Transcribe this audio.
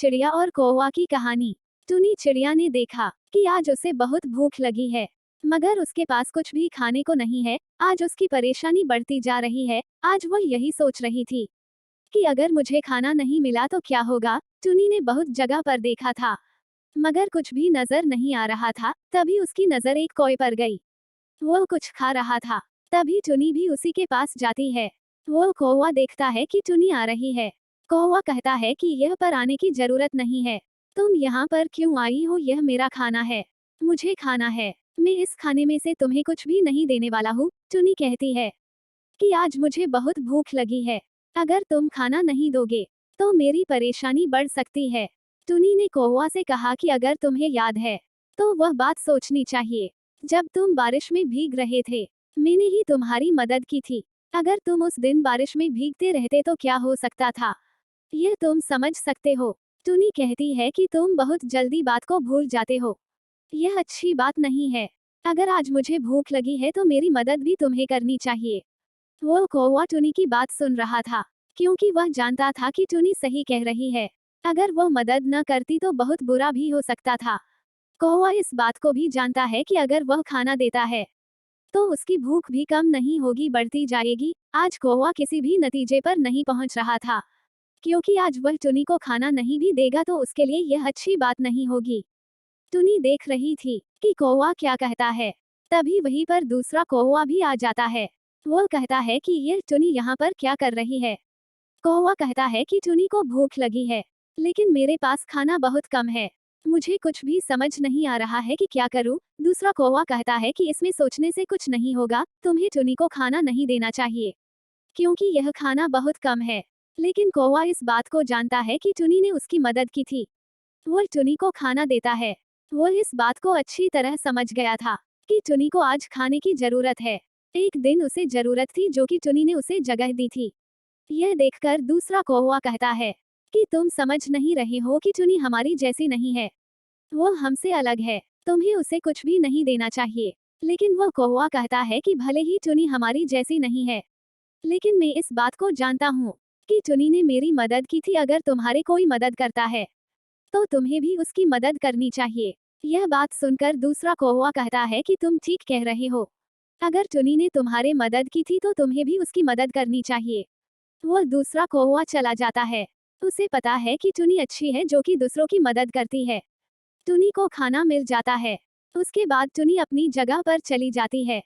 चिड़िया और कौवा की कहानी। टुनी चिड़िया ने देखा कि आज उसे बहुत भूख लगी है, मगर उसके पास कुछ भी खाने को नहीं है। आज उसकी परेशानी बढ़ती जा रही है। आज वो यही सोच रही थी कि अगर मुझे खाना नहीं मिला तो क्या होगा। टुनी ने बहुत जगह पर देखा था, मगर कुछ भी नजर नहीं आ रहा था। तभी उसकी नजर एक कौवे पर गई। वो कुछ खा रहा था। तभी टुनी भी उसी के पास जाती है। वो कौवा देखता है कि टुनी आ रही है। कौवा कहता है कि यह पर आने की जरूरत नहीं है। तुम यहाँ पर क्यों आई हो? यह मेरा खाना है, मुझे खाना है। मैं इस खाने में से तुम्हें कुछ भी नहीं देने वाला हूँ। टुनी कहती है कि आज मुझे बहुत भूख लगी है। अगर तुम खाना नहीं दोगे तो मेरी परेशानी बढ़ सकती है। टुनी ने कौवा से कहा कि अगर तुम्हें याद है तो वह बात सोचनी चाहिए जब तुम बारिश में भीग रहे थे। मैंने ही तुम्हारी मदद की थी। अगर तुम उस दिन बारिश में भीगते रहते तो क्या हो सकता था, यह तुम समझ सकते हो। टुनी कहती है कि तुम बहुत जल्दी बात को भूल जाते हो। यह अच्छी बात नहीं है। अगर आज मुझे भूख लगी है तो मेरी मदद भी तुम्हें करनी चाहिए। वो कौवा टुनी की बात सुन रहा था, क्योंकि वह जानता था कि टुनी सही कह रही है। अगर वह मदद न करती तो बहुत बुरा भी हो सकता था। कौवा इस बात को भी जानता है कि अगर वह खाना देता है तो उसकी भूख भी कम नहीं होगी, बढ़ती जाएगी। आज कौवा किसी भी नतीजे पर नहीं पहुंच रहा था, क्योंकि आज वह टुनी को खाना नहीं भी देगा तो उसके लिए यह अच्छी बात नहीं होगी। टुनी देख रही थी कि कौवा क्या कहता है। तभी वहीं पर दूसरा कौवा भी आ जाता है। वो कहता है कि यह टुनी यहाँ पर क्या कर रही है। कौवा कहता है कि टुनी को भूख लगी है, लेकिन मेरे पास खाना बहुत कम है। मुझे कुछ भी समझ नहीं आ रहा है कि क्या करूं। दूसरा कौवा कहता है कि इसमें सोचने से कुछ नहीं होगा। तुम्हें टुनी को खाना नहीं देना चाहिए, क्योंकि यह खाना बहुत कम है। लेकिन कौवा इस बात को जानता है कि टुनी ने उसकी मदद की थी। वो टुनी को खाना देता है। वो इस बात को अच्छी तरह समझ गया था कि टुनी को आज खाने की जरूरत है। एक दिन उसे जरूरत थी जो कि टुनी ने उसे जगह दी थी। यह देखकर दूसरा कौवा कहता है कि तुम समझ नहीं रहे हो कि टुनी हमारी जैसी नहीं है। वो हमसे अलग है। तुम्हें उसे कुछ भी नहीं देना चाहिए। लेकिन वह कौवा कहता है कि भले ही टुनी हमारी जैसी नहीं है, लेकिन मैं इस बात को जानता हूँ कि टुनी ने मेरी मदद की थी। अगर तुम्हारे कोई मदद करता है तो तुम्हें भी उसकी मदद करनी चाहिए। यह बात सुनकर दूसरा कौवा कहता है कि तुम ठीक कह रहे हो। अगर टुनी ने तुम्हारे मदद की थी तो तुम्हें भी उसकी मदद करनी चाहिए। वो दूसरा कौवा चला जाता है। उसे पता है कि टुनी अच्छी है जो कि दूसरों की मदद करती है। टुनी को खाना मिल जाता है। उसके बाद टुनी अपनी जगह पर चली जाती है।